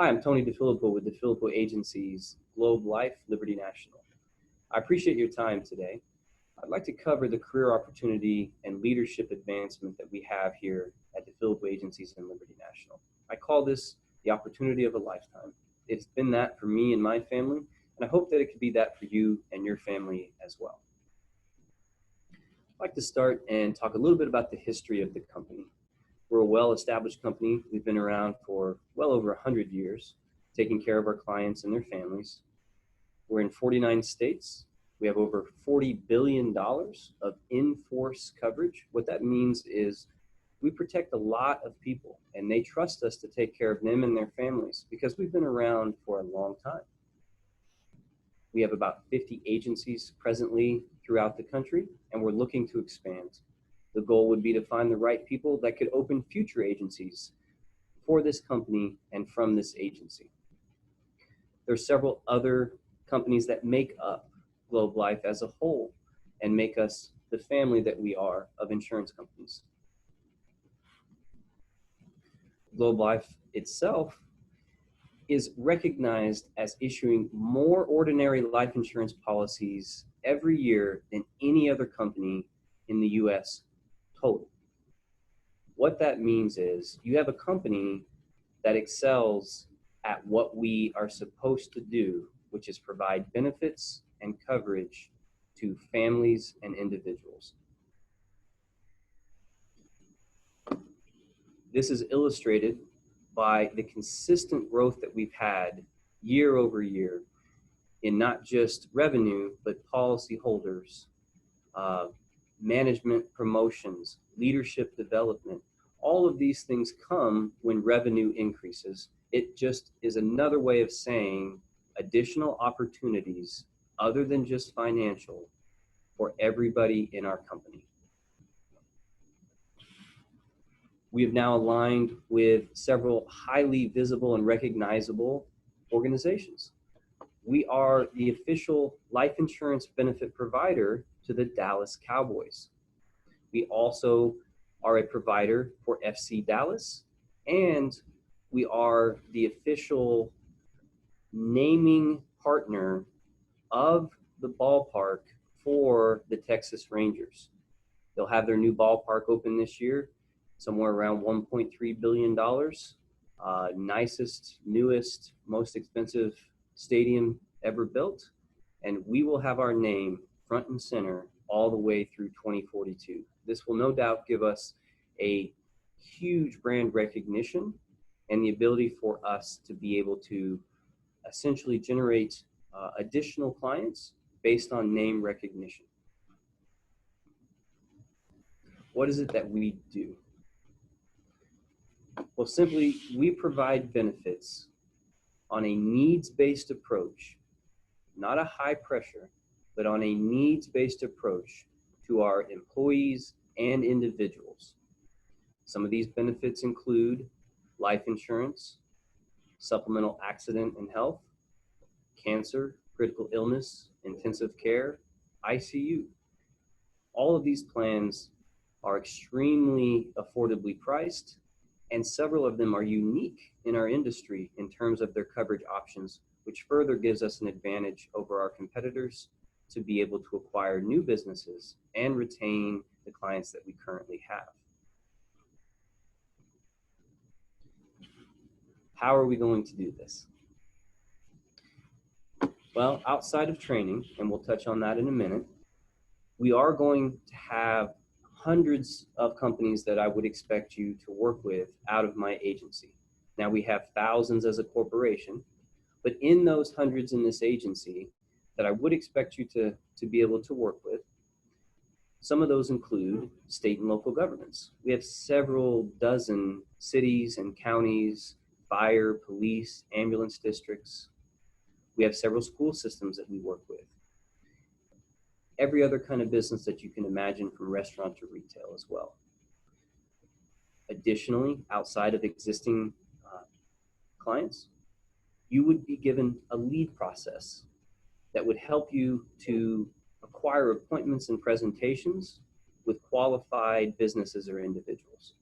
Hi, I'm Tony DeFilippo with DeFilippo Agency's Globe Life Liberty National. I appreciate your time today. I'd like to cover the career opportunity and leadership advancement that we have here at DeFilippo Agencies and Liberty National. I call this the opportunity of a lifetime. It's been that for me and my family, and I hope that it could be that for you and your family as well. I'd like to start and talk a little bit about the history of the company. We're a well-established company. We've been around for well over 100 years, taking care of our clients and their families. We're in 49 states. We have over $40 billion of in-force coverage. What that means is we protect a lot of people, and they trust us to take care of them and their families because we've been around for a long time. We have about 50 agencies presently throughout the country, and we're looking to expand. The goal would be to find the right people that could open future agencies for this company and from this agency. There are several other companies that make up Globe Life as a whole and make us the family that we are of insurance companies. Globe Life itself is recognized as issuing more ordinary life insurance policies every year than any other company in the U.S. total. What that means is you have a company that excels at what we are supposed to do, which is provide benefits and coverage to families and individuals. This is illustrated by the consistent growth that we've had year over year in not just revenue, but policy holders, management promotions, leadership development. All of these things come when revenue increases. It just is another way of saying additional opportunities other than just financial for everybody in our company. We have now aligned with several highly visible and recognizable organizations. We are the official life insurance benefit provider to the Dallas Cowboys. We also are a provider for FC Dallas, and we are the official naming partner of the ballpark for the Texas Rangers. They'll have their new ballpark open this year, somewhere around $1.3 billion. Nicest, newest, most expensive stadium ever built. And we will have our name front and center all the way through 2042. This will no doubt give us a huge brand recognition and the ability for us to be able to essentially generate additional clients based on name recognition. What is it that we do? Well, simply, we provide benefits on a needs-based approach, not a high pressure, but on a needs-based approach to our employees and individuals. Some of these benefits include life insurance, supplemental accident and health, cancer, critical illness, intensive care, ICU. All of these plans are extremely affordably priced, and several of them are unique in our industry in terms of their coverage options, which further gives us an advantage over our competitors to be able to acquire new businesses and retain the clients that we currently have. How are we going to do this? Well, outside of training, and we'll touch on that in a minute, we are going to have hundreds of companies that I would expect you to work with out of my agency. Now, we have thousands as a corporation, but in those hundreds in this agency that I would expect you to be able to work with, some of those include state and local governments. We have several dozen cities and counties, fire, police, ambulance districts. We have several school systems that we work with. Every other kind of business that you can imagine, from restaurant to retail as well. Additionally, outside of existing clients, you would be given a lead process that would help you to acquire appointments and presentations with qualified businesses or individuals.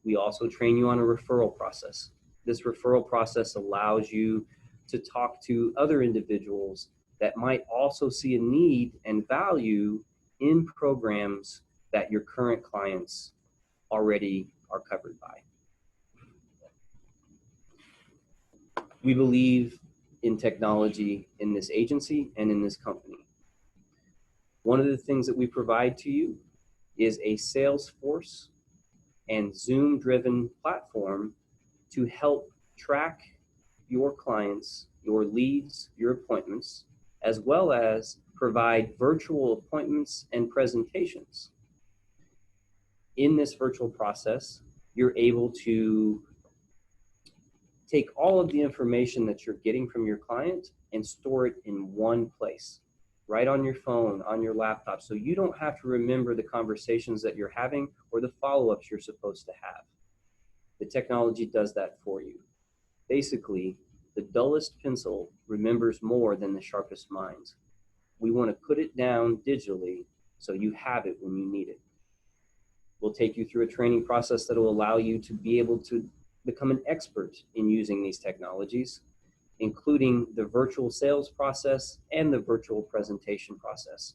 We also train you on a referral process. This referral process allows you to talk to other individuals that might also see a need and value in programs that your current clients already are covered by. We believe in technology in this agency and in this company. One of the things that we provide to you is a Salesforce and Zoom-driven platform to help track your clients, your leads, your appointments, as well as provide virtual appointments and presentations. In this virtual process, you're able to take all of the information that you're getting from your client and store it in one place, right on your phone, on your laptop, so you don't have to remember the conversations that you're having or the follow-ups you're supposed to have. The technology does that for you. Basically, the dullest pencil remembers more than the sharpest mind. We want to put it down digitally so you have it when you need it. We'll take you through a training process that will allow you to be able to become an expert in using these technologies, including the virtual sales process and the virtual presentation process.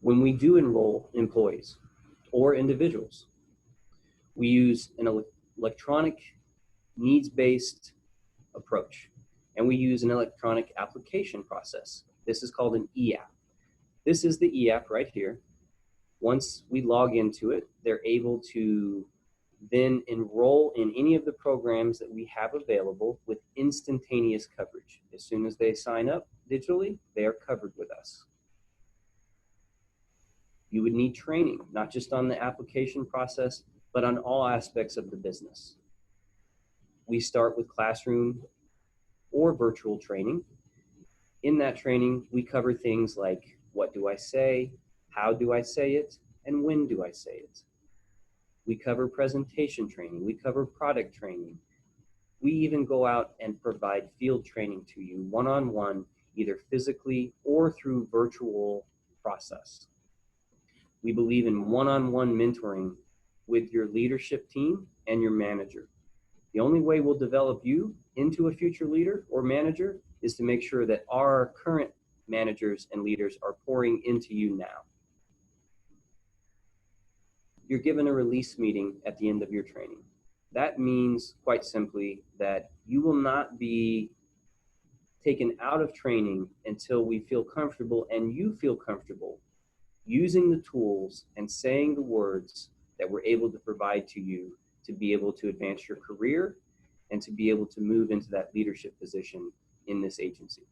When we do enroll employees or individuals, we use an electronic needs-based approach, and we use an electronic application process. This is called an e-app. This is the e-app right here. Once we log into it, they're able to then enroll in any of the programs that we have available with instantaneous coverage. As soon as they sign up digitally, they are covered with us. You would need training, not just on the application process, but on all aspects of the business. We start with classroom or virtual training. In that training, we cover things like, what do I say, how do I say it, and when do I say it? We cover presentation training, we cover product training. We even go out and provide field training to you one-on-one, either physically or through virtual process. We believe in one-on-one mentoring with your leadership team and your manager. The only way we'll develop you into a future leader or manager is to make sure that our current managers and leaders are pouring into you now. You're given a release meeting at the end of your training. That means, quite simply, that you will not be taken out of training until we feel comfortable and you feel comfortable using the tools and saying the words that we're able to provide to you to be able to advance your career and to be able to move into that leadership position in this agency.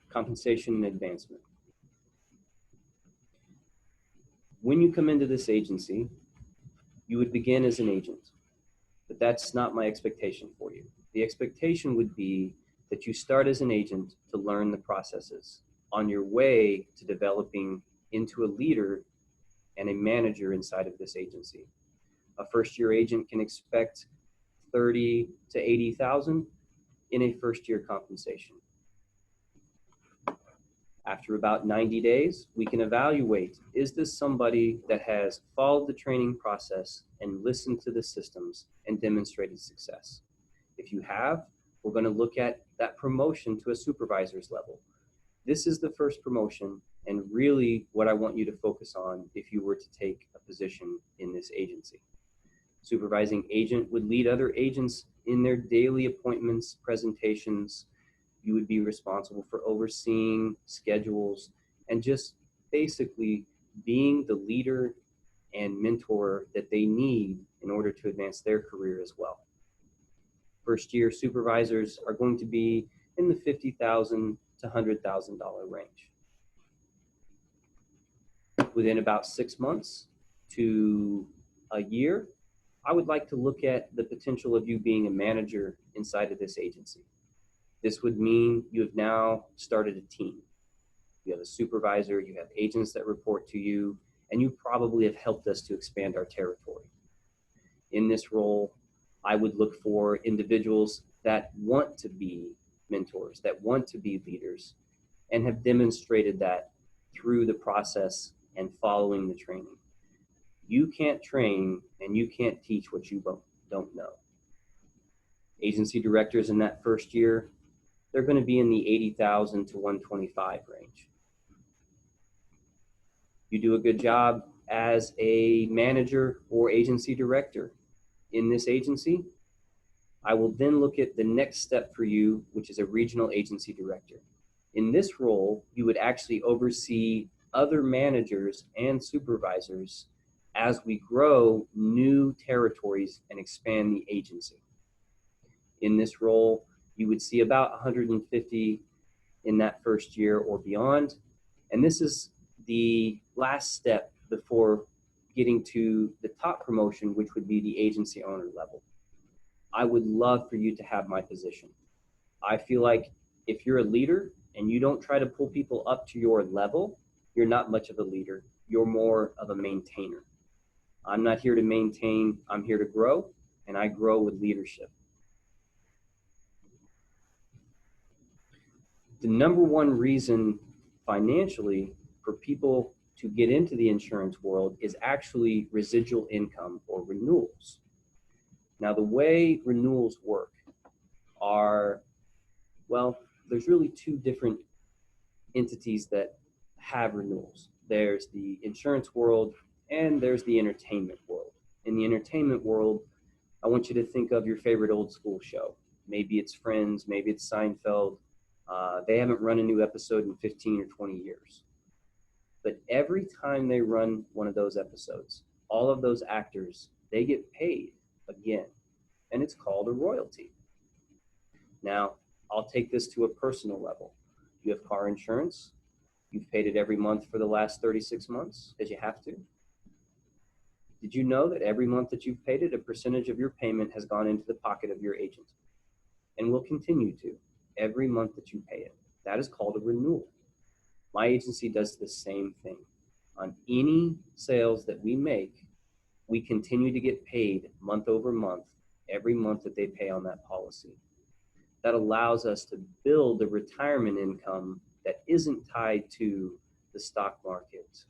Compensation and advancement. When you come into this agency, you would begin as an agent, but that's not my expectation for you. The expectation would be that you start as an agent to learn the processes on your way to developing into a leader and a manager inside of this agency. A first-year agent can expect $30,000 to $80,000 in a first-year compensation. After about 90 days, we can evaluate, is this somebody that has followed the training process and listened to the systems and demonstrated success? If you have, we're going to look at that promotion to a supervisor's level. This is the first promotion and really what I want you to focus on if you were to take a position in this agency. Supervising agent would lead other agents in their daily appointments, presentations. You would be responsible for overseeing schedules and just basically being the leader and mentor that they need in order to advance their career as well. First year supervisors are going to be in the $50,000 to $100,000 range. Within about 6 months to a year, I would like to look at the potential of you being a manager inside of this agency. This would mean you have now started a team. You have a supervisor, you have agents that report to you, and you probably have helped us to expand our territory. In this role, I would look for individuals that want to be mentors, that want to be leaders, and have demonstrated that through the process and following the training. You can't train and you can't teach what you don't know. Agency directors in that first year, they're going to be in the 80,000 to 125 range. You do a good job as a manager or agency director in this agency, I will then look at the next step for you, which is a regional agency director. In this role, you would actually oversee other managers and supervisors as we grow new territories and expand the agency. In this role, you would see about 150 in that first year or beyond. And this is the last step before getting to the top promotion, which would be the agency owner level. I would love for you to have my position. I feel like if you're a leader and you don't try to pull people up to your level, you're not much of a leader. You're more of a maintainer. I'm not here to maintain, I'm here to grow, and I grow with leadership. The number one reason financially for people to get into the insurance world is actually residual income or renewals. Now, the way renewals work are, well, there's really two different entities that have renewals. There's the insurance world and there's the entertainment world. In the entertainment world, I want you to think of your favorite old school show. Maybe it's Friends, maybe it's Seinfeld. They haven't run a new episode in 15 or 20 years. But every time they run one of those episodes, all of those actors, they get paid again, and it's called a royalty. Now, I'll take this to a personal level. You have car insurance. You've paid it every month for the last 36 months because you have to. Did you know that every month that you've paid it, a percentage of your payment has gone into the pocket of your agent and will continue to every month that you pay it? That is called a renewal. My agency does the same thing. On any sales that we make, we continue to get paid month over month, every month that they pay on that policy. That allows us to build a retirement income that isn't tied to the stock market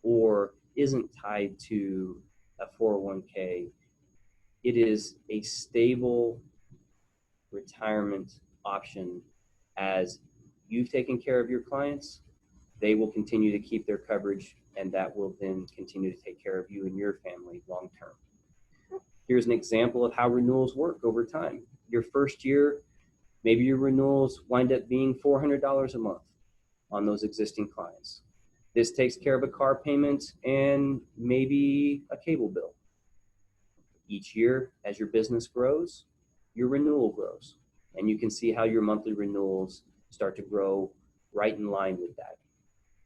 or isn't tied to a 401k. It is a stable retirement option. As you've taken care of your clients, they will continue to keep their coverage, and that will then continue to take care of you and your family long term. Here's an example of how renewals work over time. Your first year, maybe your renewals wind up being $400 a month on those existing clients. This takes care of a car payment and maybe a cable bill. Each year, as your business grows, your renewal grows. And you can see how your monthly renewals start to grow right in line with that.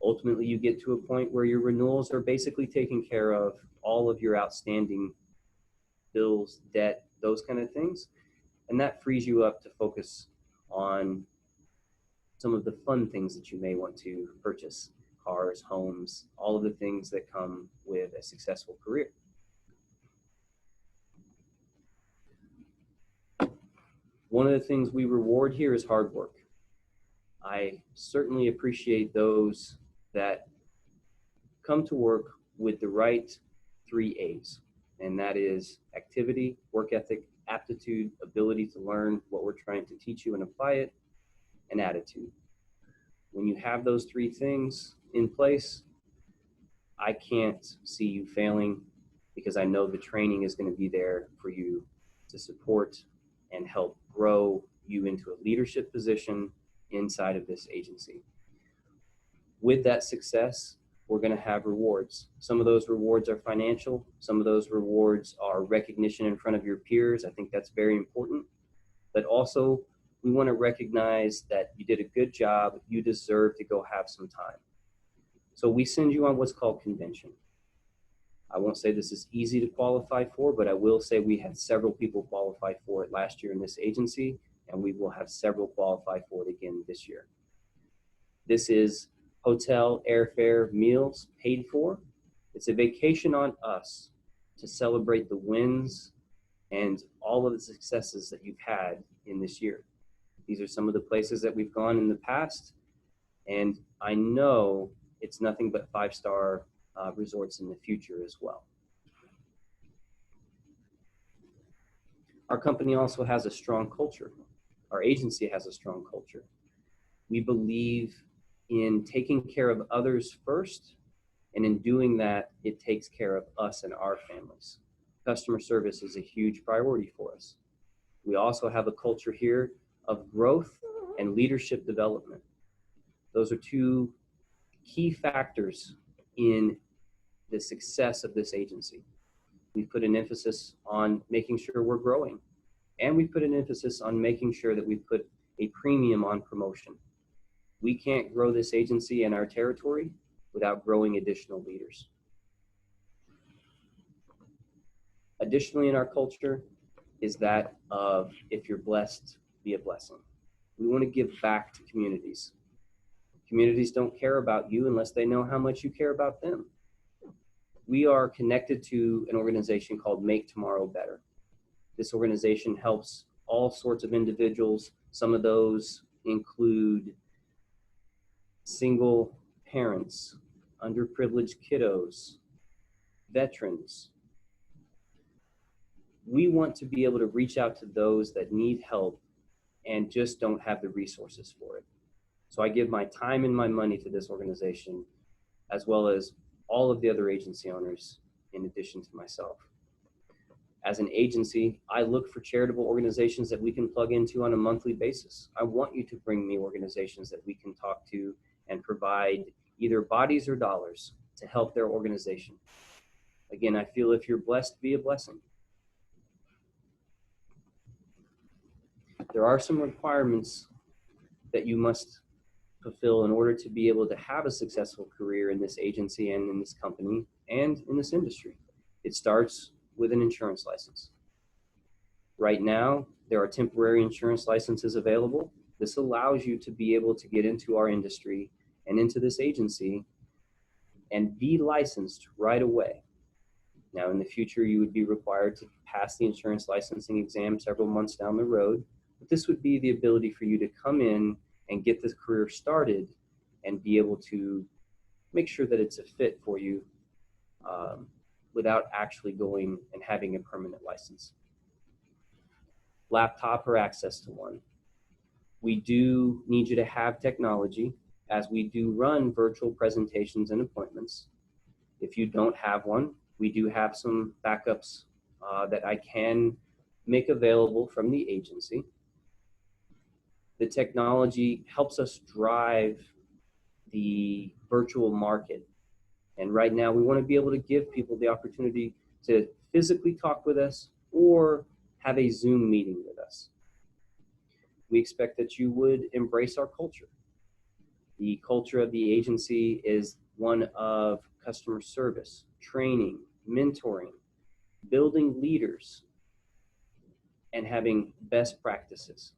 Ultimately, you get to a point where your renewals are basically taking care of all of your outstanding bills, debt, those kind of things. And that frees you up to focus on some of the fun things that you may want to purchase: cars, homes, all of the things that come with a successful career. One of the things we reward here is hard work. I certainly appreciate those that come to work with the right 3 A's, and that is activity, work ethic, aptitude, ability to learn what we're trying to teach you and apply it, and attitude. When you have those 3 things in place, I can't see you failing, because I know the training is going to be there for you to support and help grow you into a leadership position inside of this agency. With that success, we're going to have rewards. Some of those rewards are financial. Some of those rewards are recognition in front of your peers. I think that's very important. But also, we want to recognize that you did a good job. You deserve to go have some time. So we send you on what's called convention. I won't say this is easy to qualify for, but I will say we had several people qualify for it last year in this agency, and we will have several qualify for it again this year. This is hotel, airfare, meals paid for. It's a vacation on us to celebrate the wins and all of the successes that you've had in this year. These are some of the places that we've gone in the past, and I know it's nothing but 5-star resorts in the future as well. Our company also has a strong culture. Our agency has a strong culture. We believe in taking care of others first, and in doing that, it takes care of us and our families. Customer service is a huge priority for us. We also have a culture here of growth and leadership development. Those are two key factors in the success of this agency. We put an emphasis on making sure we're growing, and we put an emphasis on making sure that we put a premium on promotion. We can't grow this agency and our territory without growing additional leaders. Additionally, in our culture is that of, if you're blessed, be a blessing. We want to give back to communities. Communities don't care about you unless they know how much you care about them. We are connected to an organization called Make Tomorrow Better. This organization helps all sorts of individuals. Some of those include single parents, underprivileged kiddos, veterans. We want to be able to reach out to those that need help and just don't have the resources for it. So I give my time and my money to this organization, as well as all of the other agency owners, in addition to myself. As an agency, I look for charitable organizations that we can plug into on a monthly basis. I want you to bring me organizations that we can talk to and provide either bodies or dollars to help their organization. Again, I feel if you're blessed, be a blessing. There are some requirements that you must fulfill in order to be able to have a successful career in this agency and in this company and in this industry. It starts with an insurance license. Right now, there are temporary insurance licenses available. This allows you to be able to get into our industry and into this agency and be licensed right away. Now, in the future, you would be required to pass the insurance licensing exam several months down the road, but this would be the ability for you to come in and get this career started and be able to make sure that it's a fit for you without actually going and having a permanent license. Laptop or access to one. We do need you to have technology, as we do run virtual presentations and appointments. If you don't have one, we do have some backups that I can make available from the agency. The technology helps us drive the virtual market. And right now we want to be able to give people the opportunity to physically talk with us or have a Zoom meeting with us. We expect that you would embrace our culture. The culture of the agency is one of customer service, training, mentoring, building leaders, and having best practices.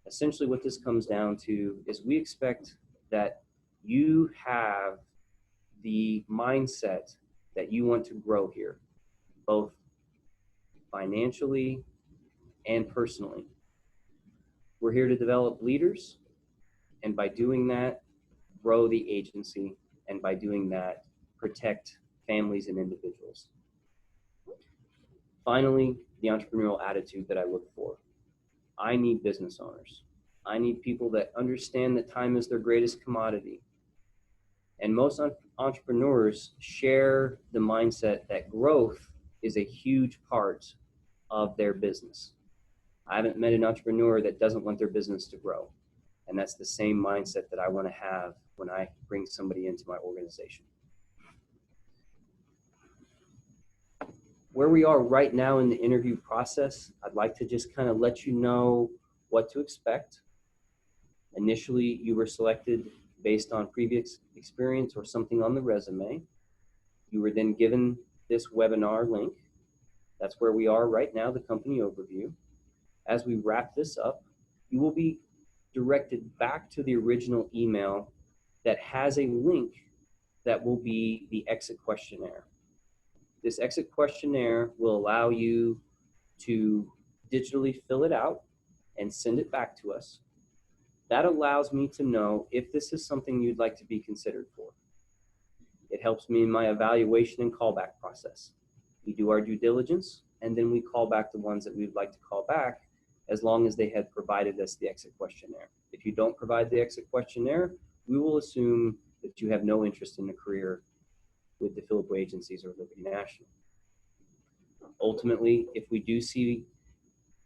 Essentially what this comes down to is we expect that you have the mindset that you want to grow here, both financially and personally. We're here to develop leaders, and by doing that, grow the agency, and by doing that, protect families and individuals. Finally, the entrepreneurial attitude that I look for. I need business owners. I need people that understand that time is their greatest commodity. And most entrepreneurs share the mindset that growth is a huge part of their business. I haven't met an entrepreneur that doesn't want their business to grow. And that's the same mindset that I want to have when I bring somebody into my organization. Where we are right now in the interview process, I'd like to just kind of let you know what to expect. Initially, you were selected based on previous experience or something on the resume. You were then given this webinar link. That's where we are right now, the company overview. As we wrap this up, you will be directed back to the original email that has a link that will be the exit questionnaire. This exit questionnaire will allow you to digitally fill it out and send it back to us. That allows me to know if this is something you'd like to be considered for. It helps me in my evaluation and callback process. We do our due diligence, and then we call back the ones that we'd like to call back as long as they had provided us the exit questionnaire. If you don't provide the exit questionnaire, we will assume that you have no interest in a career with the Philippine agencies or Liberty National. Ultimately, if we do see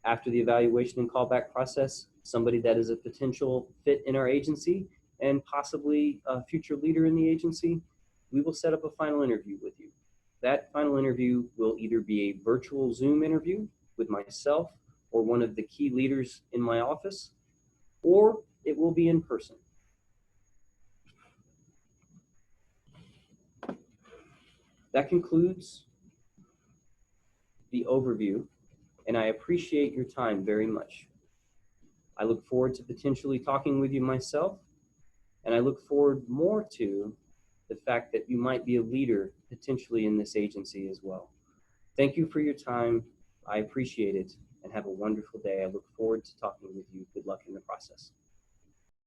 after the evaluation and callback process somebody that is a potential fit in our agency and possibly a future leader in the agency, we will set up a final interview with you. That final interview will either be a virtual Zoom interview with myself or one of the key leaders in my office, or it will be in person. That concludes the overview, and I appreciate your time very much. I look forward to potentially talking with you myself, and I look forward more to the fact that you might be a leader potentially in this agency as well. Thank you for your time. I appreciate it, and have a wonderful day. I look forward to talking with you. Good luck in the process.